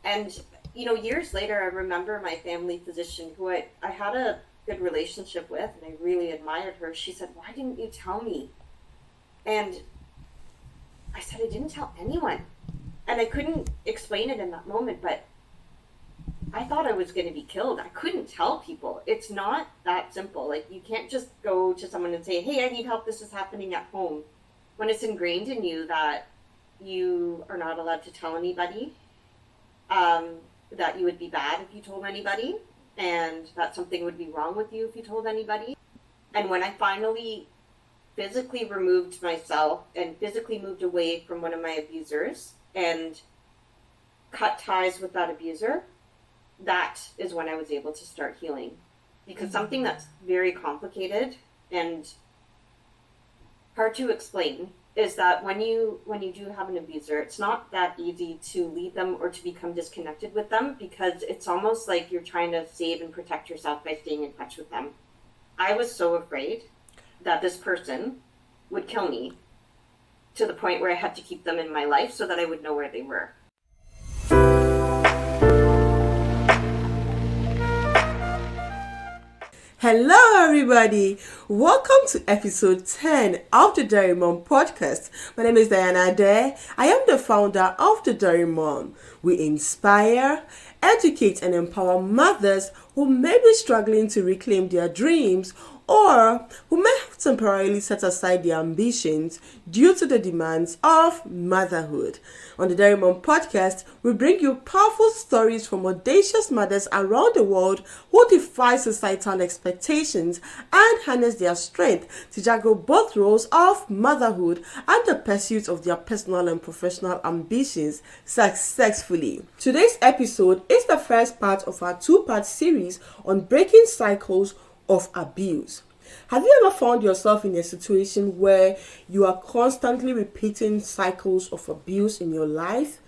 And, years later, I remember my family physician who I had a good relationship with and I really admired her. She said, "Why didn't you tell me?" And I said, "I didn't tell anyone." And I couldn't explain it in that moment, but I thought I was going to be killed. I couldn't tell people. It's not that simple. Like, you can't just go to someone and say, "Hey, I need help. This is happening at home." When it's ingrained in you that you are not allowed to tell anybody, that you would be bad if you told anybody, and that something would be wrong with you if you told anybody. And when I finally physically removed myself and physically moved away from one of my abusers and cut ties with that abuser, that is when I was able to start healing. Because something that's very complicated and hard to explain is that when you do have an abuser, it's not that easy to leave them or to become disconnected with them, because it's almost like you're trying to save and protect yourself by staying in touch with them. I was so afraid that this person would kill me, to the point where I had to keep them in my life so that I would know where they were. Hello everybody, welcome to episode 10 of the Dairy Mom podcast. My name is Diana Ade. I am the founder of the Dairy Mom. We inspire, educate and empower mothers who may be struggling to reclaim their dreams or who may have temporarily set aside their ambitions due to the demands of motherhood. On the Dairy Mom podcast, we bring you powerful stories from audacious mothers around the world who defy societal expectations and harness their strength to juggle both roles of motherhood and the pursuit of their personal and professional ambitions successfully. Today's episode is the first part of our two-part series on breaking cycles of abuse. Have you ever found yourself in a situation where you are constantly repeating cycles of abuse in your life?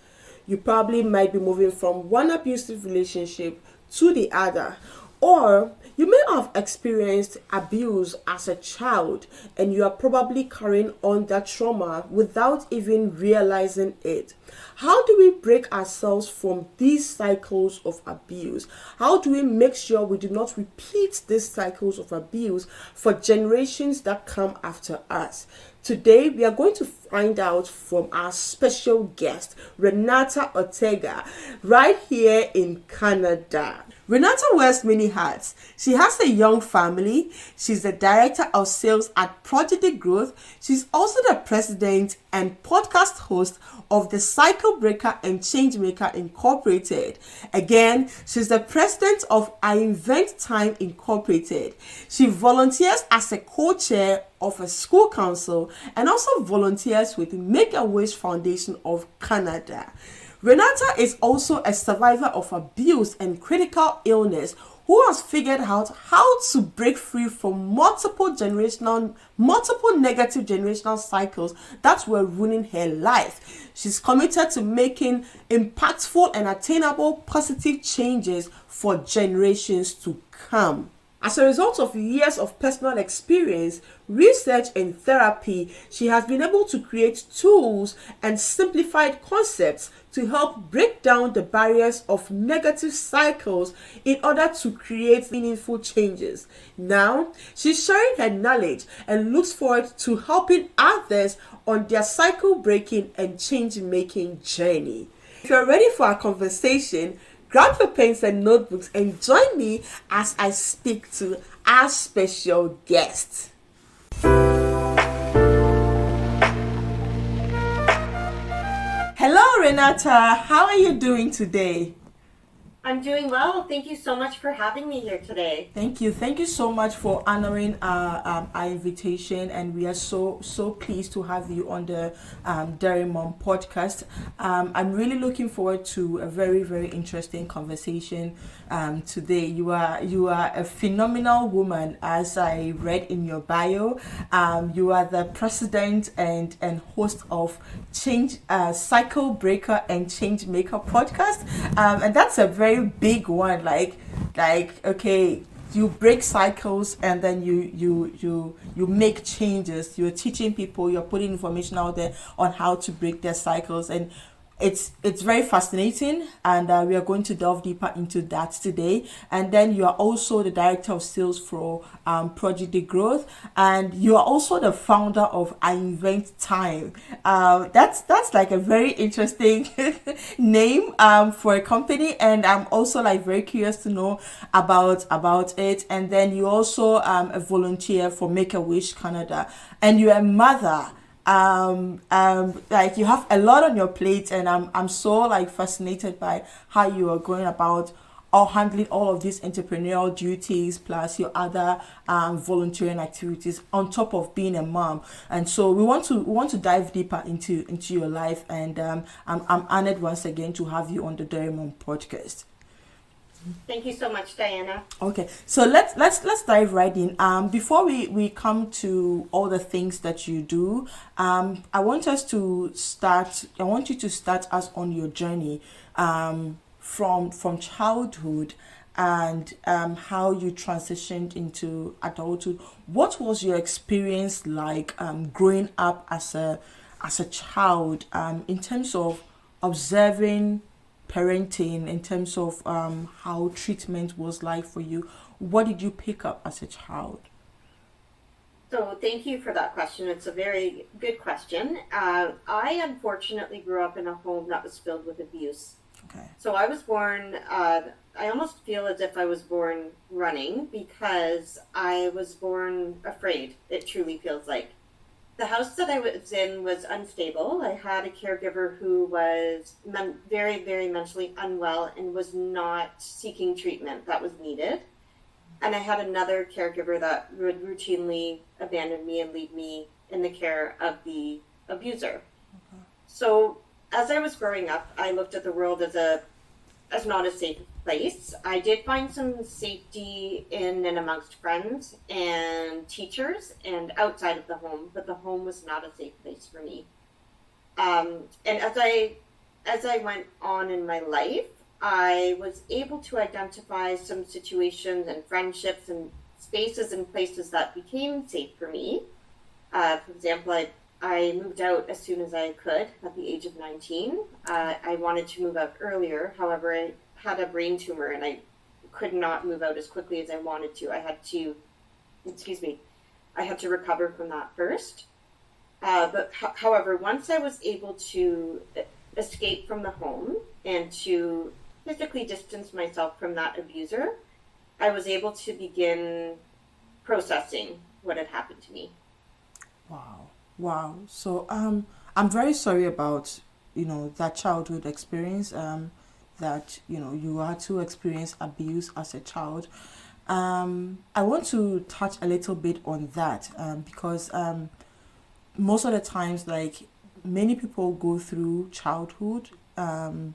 You probably might be moving from one abusive relationship to the other, or you may have experienced abuse as a child and you are probably carrying on that trauma without even realizing it. How do we break ourselves from these cycles of abuse? How do we make sure we do not repeat these cycles of abuse for generations that come after us? Today, we are going to find out from our special guest, Renata Ortega, right here in Canada. Renata wears many hats. She has a young family. She's the director of sales at Prodigigrowth. She's also the president and podcast host of the Cycle Breaker and Changemaker Incorporated. Again, she's the president of I Invent Time Incorporated. She volunteers as a co-chair of a school council and also volunteers with Make a Wish Foundation of Canada. Renata is also a survivor of abuse and critical illness who has figured out how to break free from multiple negative generational cycles that were ruining her life. She's committed to making impactful and attainable positive changes for generations to come. As a result of years of personal experience, research, and therapy, she has been able to create tools and simplified concepts to help break down the barriers of negative cycles in order to create meaningful changes. Now, she's sharing her knowledge and looks forward to helping others on their cycle breaking and change making journey. If you're ready for our conversation, grab your pens and notebooks and join me as I speak to our special guest. Hello, Renata. How are you doing today? I'm doing well. Thank you so much for having me here today. Thank you. Thank you so much for honoring our invitation, and we are so pleased to have you on the Dairy Mom podcast. I'm really looking forward to a very, very interesting conversation today. You are a phenomenal woman, as I read in your bio. You are the president and host of Cycle Breaker and Change Maker podcast, and that's a very big one. Like okay, you break cycles and then you make changes. You're teaching people, you're putting information out there on how to break their cycles. And it's very fascinating, and we are going to delve deeper into that today. And then you are also the director of sales for Prodigigrowth, and you are also the founder of I Invent Time. That's like a very interesting name for a company, and I'm also like very curious to know about it. And then you also a volunteer for Make a Wish Canada, and you're a mother. Like you have a lot on your plate, and I'm so like fascinated by how you are going about or handling all of these entrepreneurial duties plus your other volunteering activities on top of being a mom. And so we want to dive deeper into your life, and I'm honored once again to have you on the Dairy Mom podcast. Thank you so much, Diana. Okay, so let's dive right in. Before we come to all the things that you do, I want us to start. I want you to start us on your journey, from childhood, and how you transitioned into adulthood. What was your experience like growing up as a child, in terms of observing parenting, in terms of how treatment was like for you? What did you pick up as a child? So, thank you for that question. It's a very good question. I unfortunately grew up in a home that was filled with abuse. Okay. So, I was born, I almost feel as if I was born running because I was born afraid, it truly feels like. The house that I was in was unstable. I had a caregiver who was very, very mentally unwell and was not seeking treatment that was needed. And I had another caregiver that would routinely abandon me and leave me in the care of the abuser. So as I was growing up, I looked at the world as not a safe place. I did find some safety in and amongst friends and teachers and outside of the home, but the home was not a safe place for me. And as I went on in my life, I was able to identify some situations and friendships and spaces and places that became safe for me. For example, I moved out as soon as I could at the age of 19. I wanted to move out earlier. However, I had a brain tumor and I could not move out as quickly as I wanted to. I had to recover from that first. However, once I was able to escape from the home and to physically distance myself from that abuser, I was able to begin processing what had happened to me. Wow. Wow. So I'm very sorry about that childhood experience, that you had to experience abuse as a child. I want to touch a little bit on that, because most of the times, like, many people go through childhood, and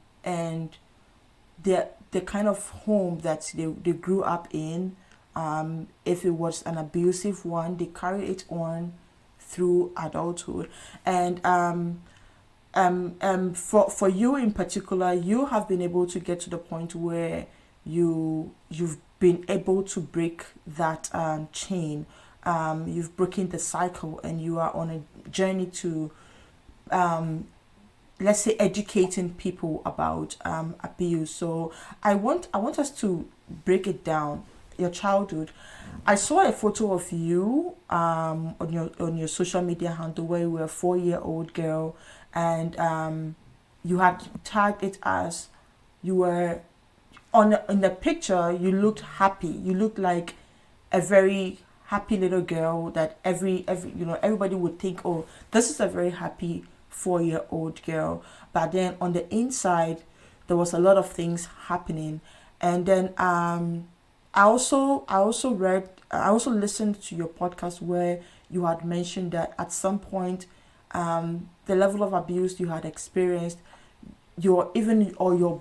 the kind of home that they grew up in, if it was an abusive one, they carry it on through adulthood. And for you in particular, you have been able to get to the point where you've been able to break that chain. You've broken the cycle, and you are on a journey to, let's say, educating people about abuse. So I want us to break it down. Your childhood. I saw a photo of you on your social media handle where you were a 4-year-old girl, and you had tagged it as you were in the picture. You looked happy. You looked like a very happy little girl that everybody would think, oh, this is a very happy 4-year-old girl. But then on the inside, there was a lot of things happening, and then I also listened to your podcast where you had mentioned that at some point, the level of abuse you had experienced, your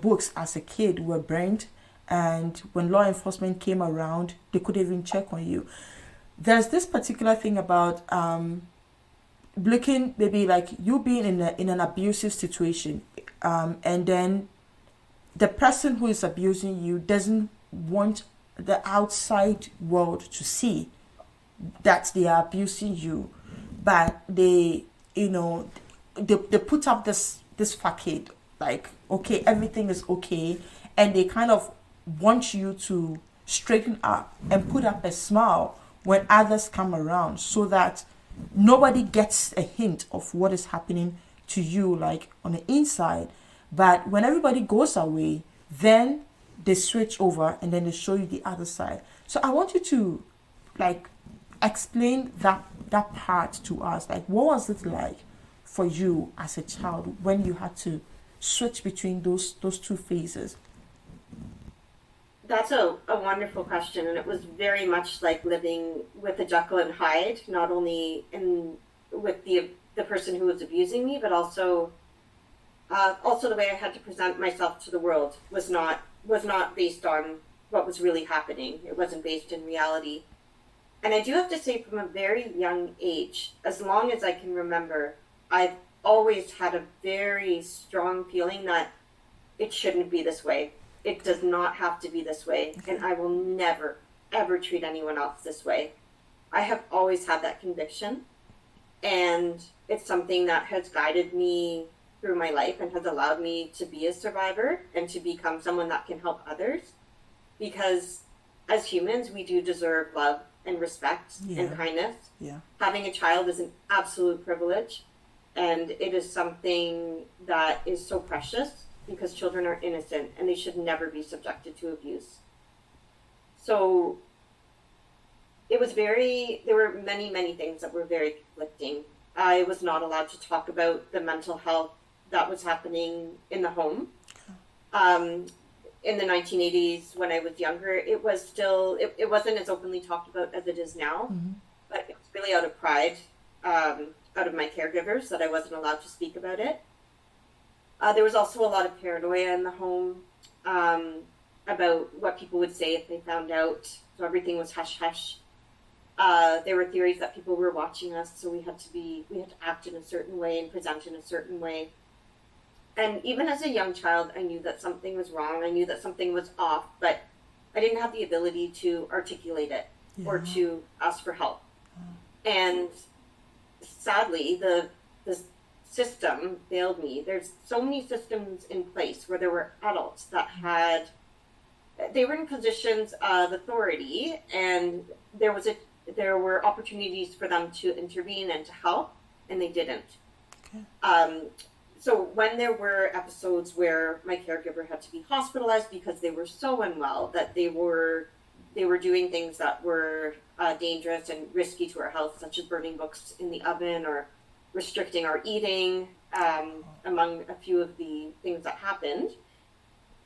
books as a kid were burnt, and when law enforcement came around, they couldn't even check on you. There's this particular thing about looking, maybe like you being in an abusive situation, and then the person who is abusing you doesn't want the outside world to see that they are abusing you, but they put up this facade like, okay, everything is okay, and they kind of want you to straighten up and put up a smile when others come around, so that nobody gets a hint of what is happening to you, like on the inside. But when everybody goes away, then they switch over and then they show you the other side. So I want you to, like, explain that part to us. Like, what was it like for you as a child when you had to switch between those two phases? That's a wonderful question, and it was very much like living with a Jekyll and Hyde, not only in with the person who was abusing me, but also the way I had to present myself to the world was not based on what was really happening. It wasn't based in reality. And I do have to say, from a very young age, as long as I can remember, I've always had a very strong feeling that it shouldn't be this way. It does not have to be this way, and I will never, ever treat anyone else this way. I have always had that conviction, and it's something that has guided me through my life and has allowed me to be a survivor and to become someone that can help others. Because as humans, we do deserve love and respect and kindness. Yeah. Having a child is an absolute privilege, and it is something that is so precious, because children are innocent and they should never be subjected to abuse. So there were many, many things that were very conflicting. I was not allowed to talk about the mental health that was happening in the home. In the 1980s, when I was younger, it was still, it wasn't as openly talked about as it is now, but it was really out of pride, out of my caregivers, that I wasn't allowed to speak about it. There was also a lot of paranoia in the home, about what people would say if they found out. So everything was hush hush. There were theories that people were watching us, so we had to act in a certain way and present in a certain way. And even as a young child, I knew that something was wrong. I knew that something was off, but I didn't have the ability to articulate it or to ask for help. And sadly, the system failed me. There's so many systems in place where there were adults that they were in positions of authority, and there were opportunities for them to intervene and to help, and they didn't. Okay. So when there were episodes where my caregiver had to be hospitalized because they were so unwell that they were doing things that were dangerous and risky to our health, such as burning books in the oven or restricting our eating, among a few of the things that happened,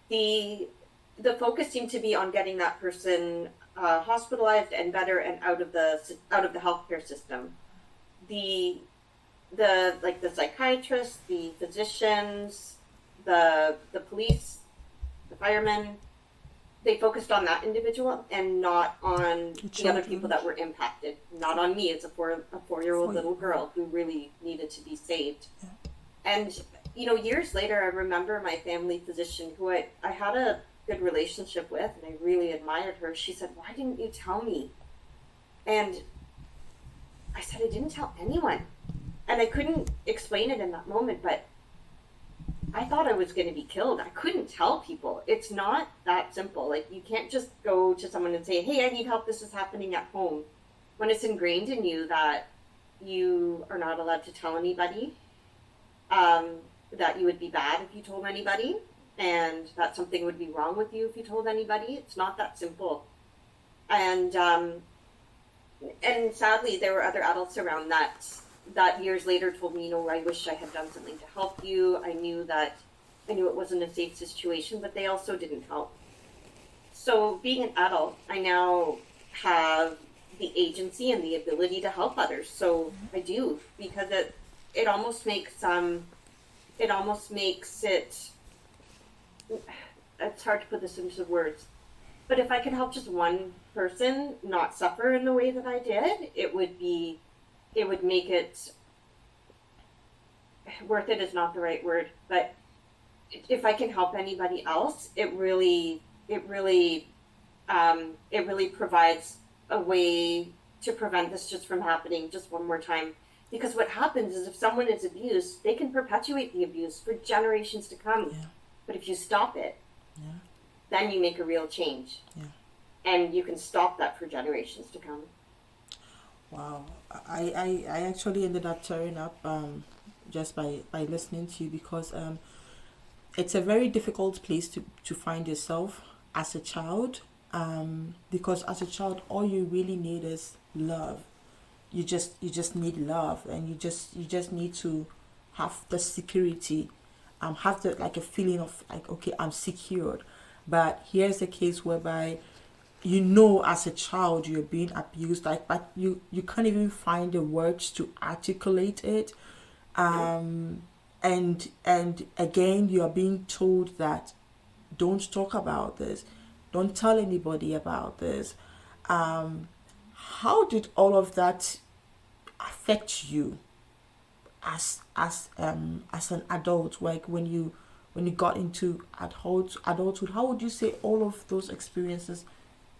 the focus seemed to be on getting that person hospitalized and better and out of the healthcare system. The psychiatrists, the physicians, the police, the firemen, they focused on that individual and not on the other people that were impacted. Not on me as a 4-year-old little girl who really needed to be saved. Yeah. And, years later, I remember my family physician, who I had a good relationship with, and I really admired her. She said, "Why didn't you tell me?" And I said, "I didn't tell anyone." And I couldn't explain it in that moment, but I thought I was going to be killed. I couldn't tell people. It's not that simple. Like, you can't just go to someone and say, "Hey, I need help. This is happening at home." When it's ingrained in you that you are not allowed to tell anybody, that you would be bad if you told anybody, and that something would be wrong with you if you told anybody. It's not that simple. And sadly, there were other adults around that years later told me, "I wish I had done something to help you. I knew it wasn't a safe situation," but they also didn't help. So being an adult, I now have the agency and the ability to help others. So I do, because it almost makes it, it's hard to put this into words, but if I could help just one person not suffer in the way that I did, it would make it worth it, is not the right word, but if I can help anybody else, it really provides a way to prevent this just from happening just one more time. Because what happens is if someone is abused, they can perpetuate the abuse for generations to come. Yeah. But if you stop it, Yeah. then you make a real change. Yeah. And you can stop that for generations to come. Wow. I actually ended up tearing up just by listening to you, because it's a very difficult place to find yourself as a child, because as a child all you really need is love. You just need love, and you just need to have the security, have the like a feeling of like, okay, I'm secured. But here's a case whereby as a child you're being abused, like, but you can't even find the words to articulate it. And again you are being told that don't talk about this, don't tell anybody about this. How did all of that affect you as an adult, like when you got into adulthood? How would you say all of those experiences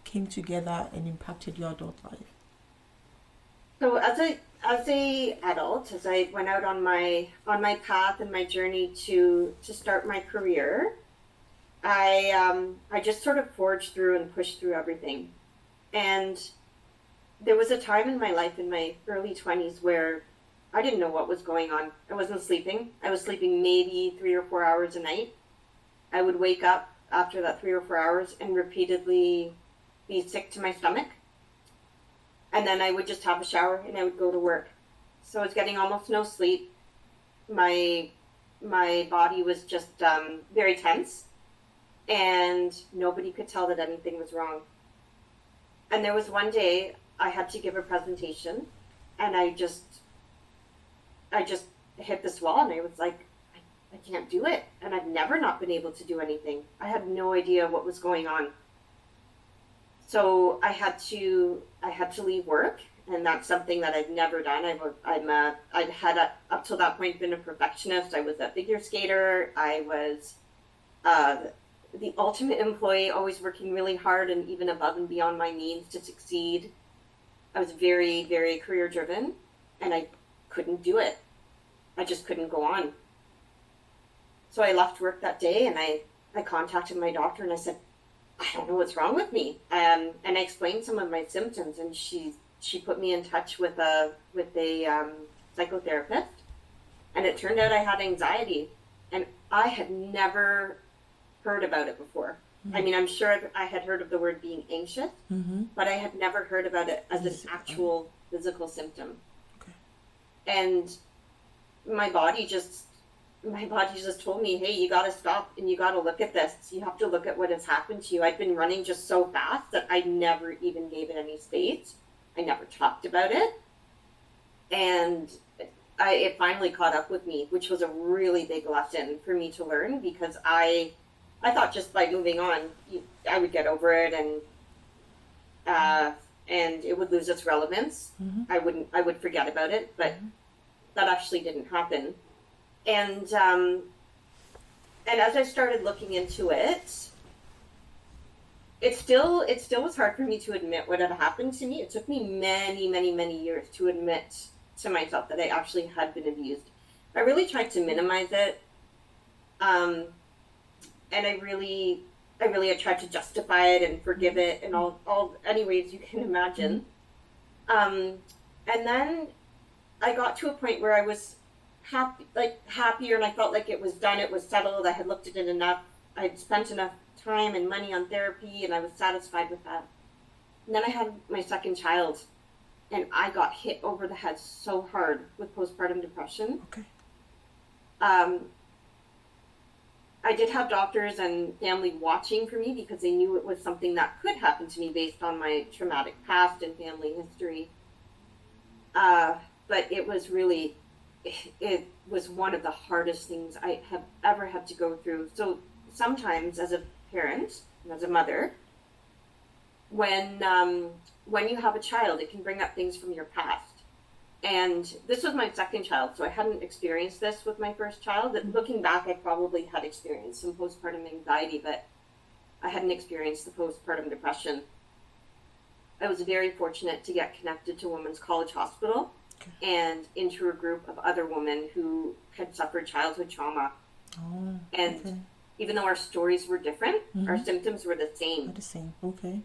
came together and impacted your adult life? So as a adult, as I went out on my path and my journey to start my career, I just sort of forged through and pushed through everything. And there was a time in my life in my early 20s where I didn't know what was going on. I wasn't sleeping. I was sleeping maybe 3 or 4 hours a night. I would wake up after that 3 or 4 hours and repeatedly be sick to my stomach. And then I would just have a shower and I would go to work. So I was getting almost no sleep. My body was just very tense, and nobody could tell that anything was wrong. And there was one day I had to give a presentation, and I just hit this wall, and I was like, I can't do it. And I've never not been able to do anything. I had no idea what was going on. So I had to leave work, and that's something that I've never done. I'd had up till that point been a perfectionist. I was a figure skater. I was the ultimate employee, always working really hard and even above and beyond my means to succeed. I was very, very career driven, and I couldn't do it. I just couldn't go on. So I left work that day, and I contacted my doctor, and I said, I don't know what's wrong with me. And I explained some of my symptoms, and she put me in touch with a psychotherapist. And it turned out I had anxiety, and I had never heard about it before. Mm-hmm. I mean, I'm sure I had heard of the word being anxious, mm-hmm. but I had never heard about it as an actual physical symptom. Okay. And my body just told me, hey, you got to stop and you got to look at this. You have to look at what has happened to you. I'd been running just so fast that I never even gave it any space. I never talked about it. And it finally caught up with me, which was a really big lesson for me to learn, because I thought just by moving on, I would get over it, and it would lose its relevance. Mm-hmm. I would forget about it, but mm-hmm. that actually didn't happen. And as I started looking into it, it still was hard for me to admit what had happened to me. It took me many, many, many years to admit to myself that I actually had been abused. I really tried to minimize it. And I really had tried to justify it and forgive it in all any ways you can imagine. And then I got to a point where I was happier, and I felt like it was done, it was settled. I had looked at it enough. I had spent enough time and money on therapy, and I was satisfied with that. And then I had my second child, and I got hit over the head so hard with postpartum depression. Okay. I did have doctors and family watching for me because they knew it was something that could happen to me based on my traumatic past and family history. But it was one of the hardest things I have ever had to go through. So sometimes as a parent and as a mother, when you have a child, it can bring up things from your past. And this was my second child, so I hadn't experienced this with my first child. Looking back, I probably had experienced some postpartum anxiety, but I hadn't experienced the postpartum depression. I was very fortunate to get connected to Women's College Hospital. and into a group of other women who had suffered childhood trauma. Oh, And okay. even though our stories were different, our Mm-hmm. symptoms were the same. Not the same. Okay.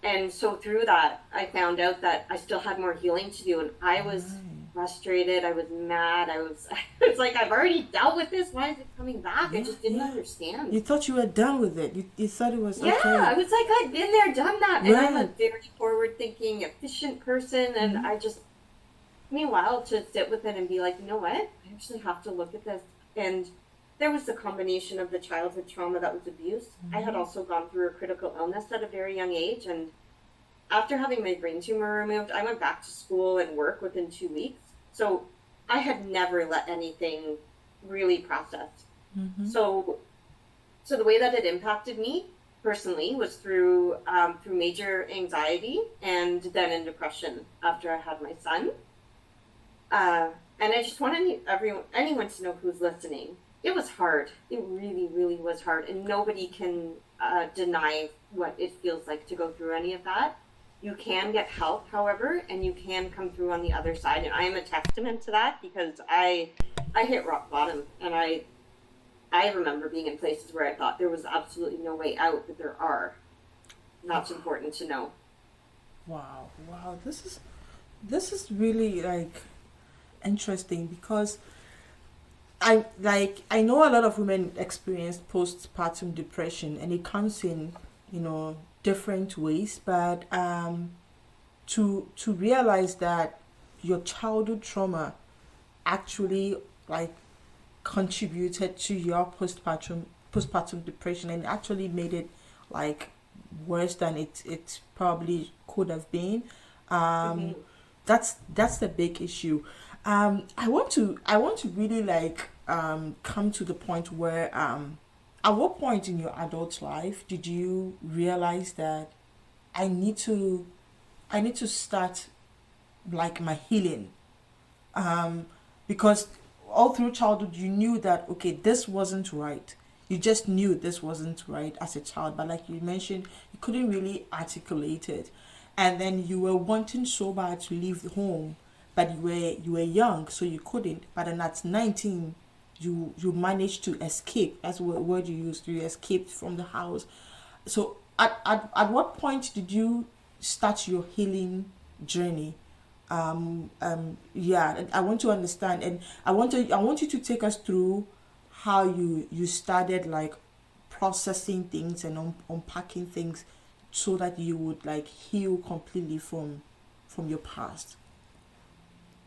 And so through that, I found out that I still had more healing to do. And I was Right. frustrated. I was mad. I was like, I've already dealt with this. Why is it coming back? I Yeah, just didn't yeah. understand. You thought you were done with it. You thought it was Yeah, okay. I was like, I've been there, done that. And I'm a Right. very forward thinking, efficient person. And Mm-hmm. I just, meanwhile, to sit with it and be like, you know what? I actually have to look at this. And there was the combination of the childhood trauma that was abuse. I had also gone through a critical illness at a very young age. And after having my brain tumor removed, I went back to school and work within 2 weeks. So I had never let anything really process. Mm-hmm. So the way that it impacted me personally was through major anxiety and then in depression after I had my son. And I just want anyone to know who's listening. It was hard. It really, really was hard. And nobody can deny what it feels like to go through any of that. You can get help, however, and you can come through on the other side. And I am a testament to that because I hit rock bottom. And I remember being in places where I thought there was absolutely no way out, but there are. And that's important to know. Wow. Wow. This is really like interesting because I know a lot of women experience postpartum depression and it comes in, different ways, but to realize that your childhood trauma actually like contributed to your postpartum depression and actually made it like worse than it probably could have been. Mm-hmm. um that's the big issue. I want to really like come to the point where at what point in your adult life did you realize that I need to I need to start like my healing? Because all through childhood you knew that okay, this wasn't right. You just knew this wasn't right as a child, but like you mentioned, you couldn't really articulate it. And then you were wanting so bad to leave the home, but you were young, so you couldn't. But then at 19, you managed to escape. That's what word you used. You escaped from the house. So at what point did you start your healing journey? Yeah, I want to understand, and I want you to take us through how you started like processing things and unpacking things so that you would like heal completely from your past.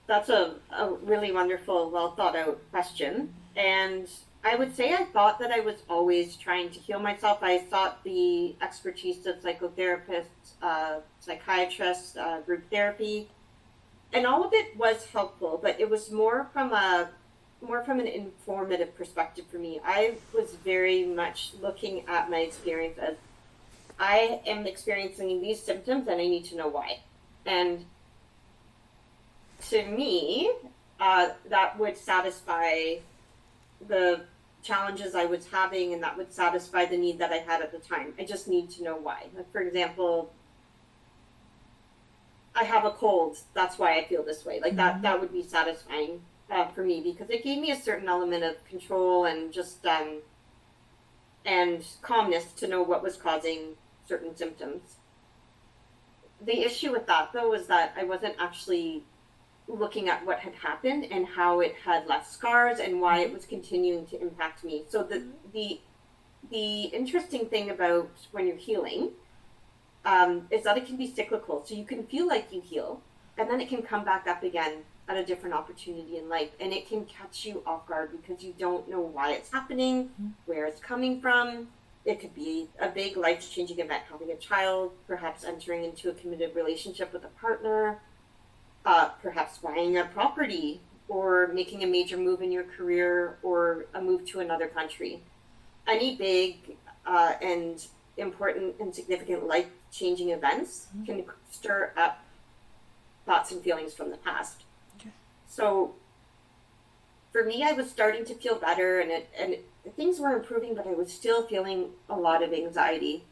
That's a really wonderful, well thought out question. And I would say I thought that I was always trying to heal myself. I sought the expertise of psychotherapists, psychiatrists, group therapy, and all of it was helpful, but it was more from an informative perspective for me. I was very much looking at my experience as I am experiencing these symptoms and I need to know why. And to me, that would satisfy the challenges I was having and that would satisfy the need that I had at the time. I just need to know why. Like, for example, I have a cold. That's why I feel this way. Like that would be satisfying for me because it gave me a certain element of control and just and calmness to know what was causing certain symptoms. The issue with that though was that I wasn't actually looking at what had happened and how it had left scars and why it was continuing to impact me. So the interesting thing about when you're healing is that it can be cyclical. So you can feel like you heal, and then it can come back up again at a different opportunity in life, and it can catch you off guard because you don't know why it's happening, where it's coming from. It could be a big life-changing event, having a child, perhaps entering into a committed relationship with a partner, perhaps buying a property, or making a major move in your career, or a move to another country. Any big and important and significant life-changing events can stir up thoughts and feelings from the past. Okay. So for me, I was starting to feel better, and things were improving, but I was still feeling a lot of anxiety.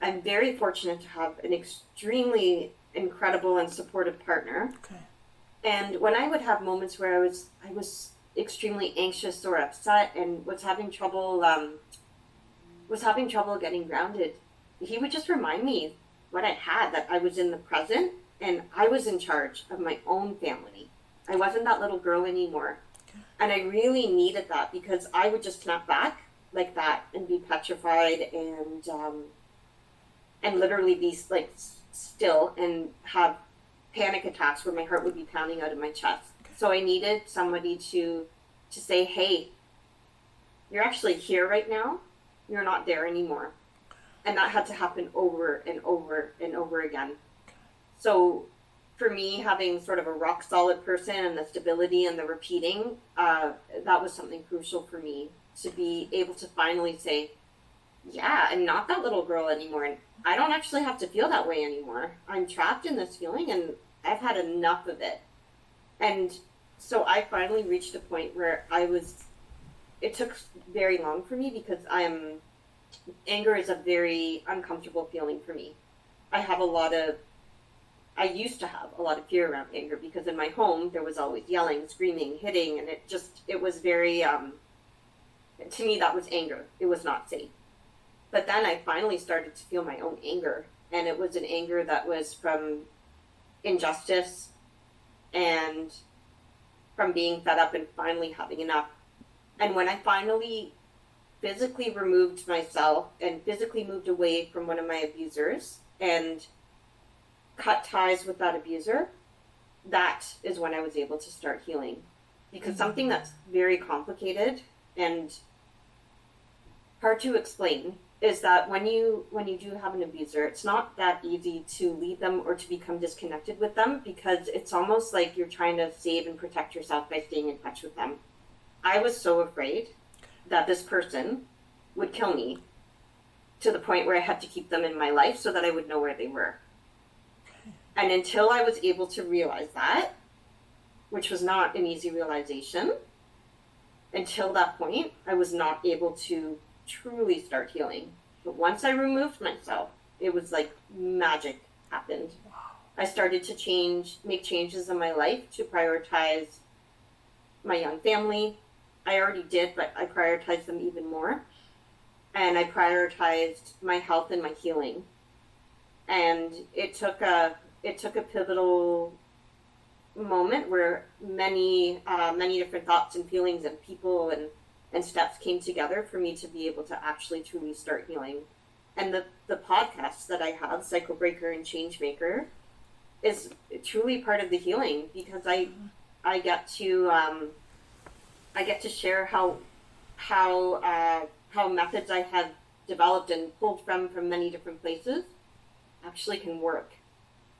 I'm very fortunate to have an extremely incredible and supportive partner. Okay. And when I would have moments where I was extremely anxious or upset and was having trouble getting grounded, he would just remind me what I had, that I was in the present and I was in charge of my own family. I wasn't that little girl anymore. And I really needed that because I would just snap back like that and be petrified and literally be like still and have panic attacks where my heart would be pounding out of my chest. So I needed somebody to say, "Hey, you're actually here right now. You're not there anymore." And that had to happen over and over and over again. So for me, having sort of a rock solid person and the stability and the repeating, that was something crucial for me to be able to finally say, yeah, I'm not that little girl anymore. And I don't actually have to feel that way anymore. I'm trapped in this feeling and I've had enough of it. And so I finally reached a point where it took very long for me because anger is a very uncomfortable feeling for me. I used to have a lot of fear around anger because in my home there was always yelling, screaming, hitting, and it was very, to me that was anger. It was not safe. But then I finally started to feel my own anger, and it was an anger that was from injustice and from being fed up and finally having enough. And when I finally physically removed myself and physically moved away from one of my abusers and cut ties with that abuser, that is when I was able to start healing. Because something that's very complicated and hard to explain is that when you do have an abuser, it's not that easy to leave them or to become disconnected with them, because it's almost like you're trying to save and protect yourself by staying in touch with them. I was so afraid that this person would kill me, to the point where I had to keep them in my life so that I would know where they were. And until I was able to realize that, which was not an easy realization, until that point, I was not able to truly start healing. But once I removed myself, it was like magic happened. I started to make changes in my life to prioritize my young family. I already did, but I prioritized them even more. And I prioritized my health and my healing. And it took a pivotal moment where many different thoughts and feelings and people and steps came together for me to be able to actually truly start healing. And the podcasts that I have, Cycle Breaker and Changemaker, is truly part of the healing, because I get to share how methods I have developed and pulled from many different places actually can work.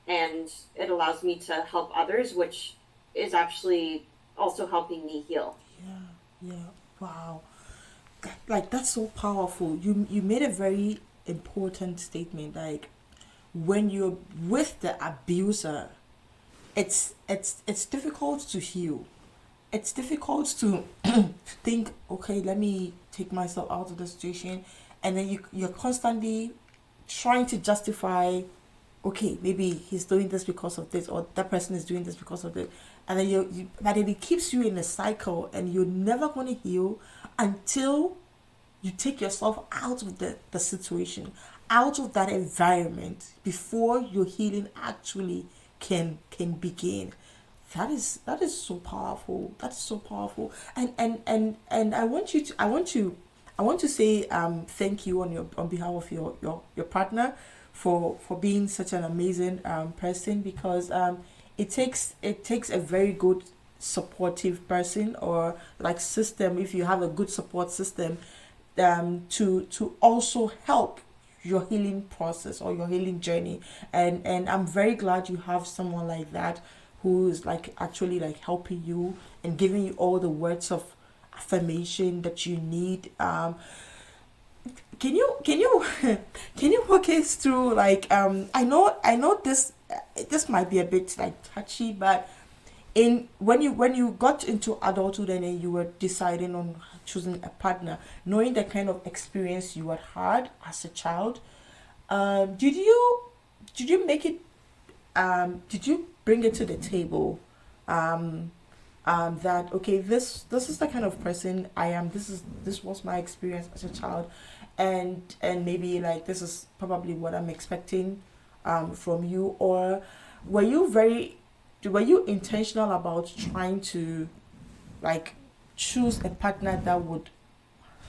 And it allows me to help others, which is actually also helping me heal. Yeah. Wow. That's so powerful. You made a very important statement. Like, when you're with the abuser, it's difficult to heal. It's difficult to think, okay, let me take myself out of the situation, and then you're constantly trying to justify, okay, maybe he's doing this because of this, or that person is doing this because of this, and then but it keeps you in a cycle, and you're never going to heal until you take yourself out of the situation, out of that environment, before your healing actually can begin. That is so powerful. That's so powerful. And I want to say thank you on behalf of your partner for being such an amazing person, because it takes a very good supportive person, or like system, if you have a good support system, to also help your healing process or your healing journey. And I'm very glad you have someone like that, who is like actually like helping you and giving you all the words of affirmation that you need. Can you can you walk us through, like, I know this might be a bit like touchy, but in when you got into adulthood, and then you were deciding on choosing a partner, knowing the kind of experience you had as a child, did you make it, did you bring it to the table that okay, this is the kind of person I am. This was my experience as a child, and maybe like this is probably what I'm expecting from you. Or were you very were you intentional about trying to like choose a partner that would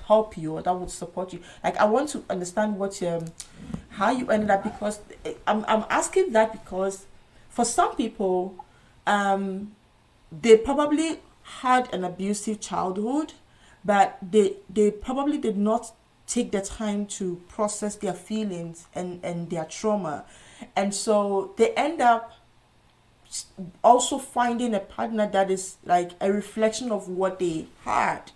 help you or that would support you? Like I want to understand what how you ended up, because I'm asking that because for some people they probably had an abusive childhood, but they probably did not take the time to process their feelings and their trauma, and so they end up also finding a partner that is like a reflection of what they had.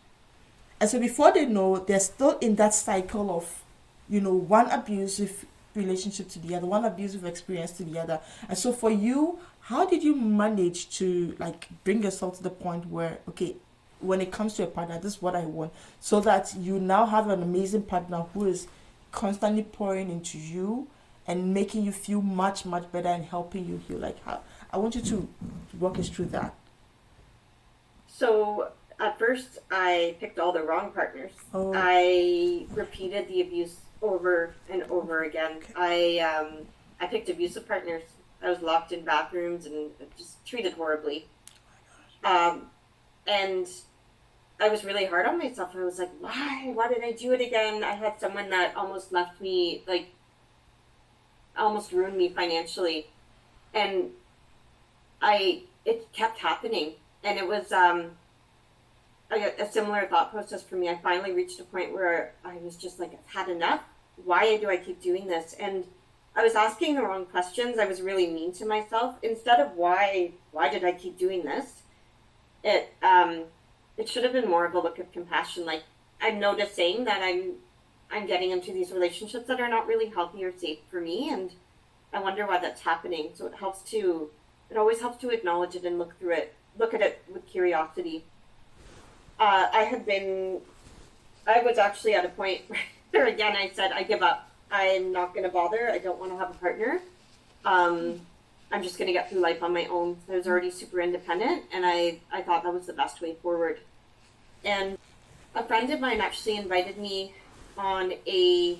And so before they know, they're still in that cycle of, one abusive relationship to the other, one abusive experience to the other. And so for you, how did you manage to like bring yourself to the point where, okay, when it comes to a partner, this is what I want, so that you now have an amazing partner who is constantly pouring into you and making you feel much, much better and helping you heal? Like how, I want you to walk us through that. So at first, I picked all the wrong partners. Oh. I repeated the abuse over and over again. Okay. I picked abusive partners. I was locked in bathrooms and just treated horribly. And I was really hard on myself. I was like, why? Why did I do it again? I had someone that almost left me, like, almost ruined me financially. And it kept happening. And it was a similar thought process for me. I finally reached a point where I was just like, I've had enough. Why do I keep doing this? And I was asking the wrong questions. I was really mean to myself. Instead of why did I keep doing this? It should have been more of a look of compassion. Like, I'm noticing that I'm getting into these relationships that are not really healthy or safe for me, and I wonder why that's happening. So it always helps to acknowledge it and look at it with curiosity. I was actually at a point where again I said, I give up. I'm not going to bother. I don't want to have a partner. I'm just going to get through life on my own. I was already super independent, and I thought that was the best way forward. And a friend of mine actually invited me on a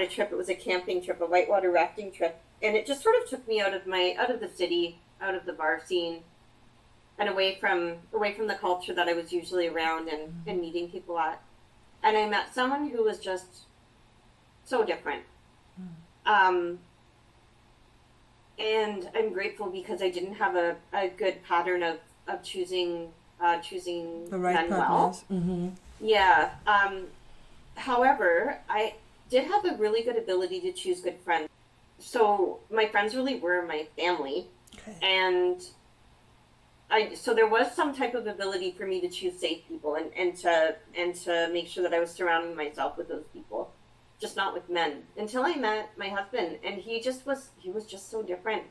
trip. It was a camping trip, a whitewater rafting trip, and it just sort of took me out of the city, out of the bar scene, and away from the culture that I was usually around and meeting people at. And I met someone who was just so different. And I'm grateful because I didn't have a good pattern of choosing The right men partners. well. Mm-hmm. Yeah. However, I did have a really good ability to choose good friends. So my friends really were my family. Okay. And so there was some type of ability for me to choose safe people and to make sure that I was surrounding myself with those people, just not with men. Until I met my husband, and he was just so different.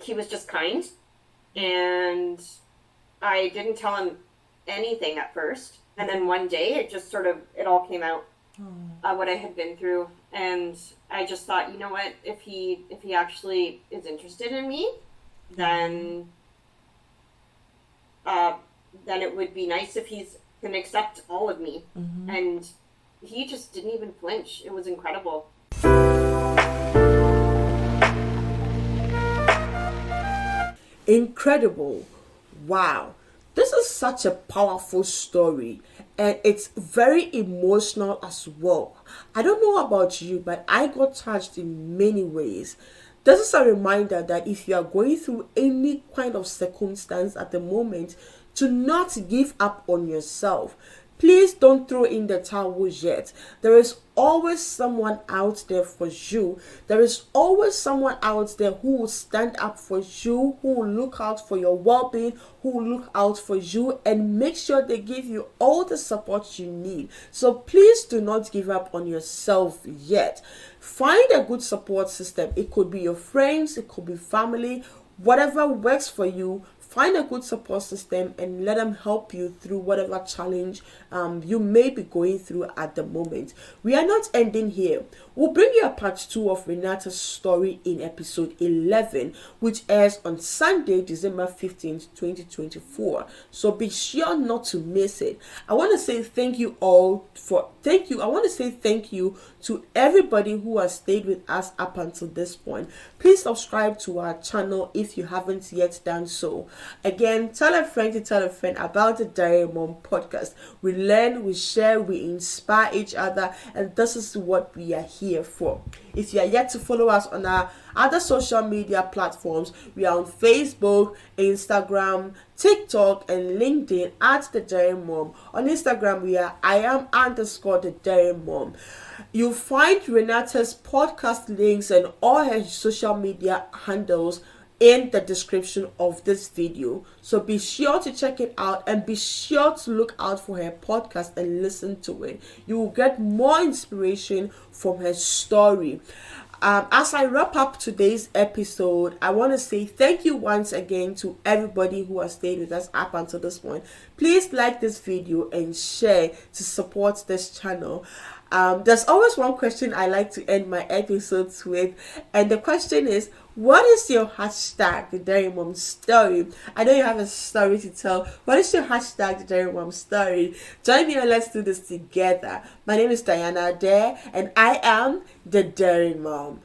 He was just kind, and I didn't tell him anything at first. And then one day it all came out, what I had been through. And I just thought, you know what, if he actually is interested in me, then it would be nice if he's can accept all of me. Mm-hmm. And he just didn't even flinch. It was incredible. Incredible. Wow. This is such a powerful story, and it's very emotional as well. I don't know about you, but I got touched in many ways. This is a reminder that if you are going through any kind of circumstance at the moment, to not give up on yourself. Please don't throw in the towel yet. There is always someone out there for you. There is always someone out there who will stand up for you, who will look out for your well-being, who will look out for you and make sure they give you all the support you need. So please do not give up on yourself yet. Find a good support system. It could be your friends, it could be family, whatever works for you. find a good support system and let them help you through whatever challenge you may be going through at the moment. We are not ending here. We'll bring you a part 2 of Renata's story in episode 11, which airs on Sunday, December 15th, 2024. So be sure not to miss it. I want to say thank you to everybody who has stayed with us up until this point. Please subscribe to our channel if you haven't yet done so. Again, tell a friend to tell a friend about the Diary Mom podcast. We learn, we share, we inspire each other, and this is what we are here for. If you are yet to follow us on our other social media platforms, we are on Facebook, Instagram, TikTok, and LinkedIn at the Diary Mom. On Instagram, we are @the Diary Mom. You'll find Renata's podcast links and all her social media handles in the description of this video. So be sure to check it out and be sure to look out for her podcast and listen to it. You will get more inspiration from her story. As I wrap up today's episode, I want to say thank you once again to everybody who has stayed with us up until this point. Please like this video and share to support this channel. There's always one question I like to end my episodes with, and the question is, what is your hashtag, the Diary Mom story? I know you have a story to tell. What is your hashtag, the Diary Mom story? Join me and let's do this together. My name is Diana Adair, and I am the Diary Mom.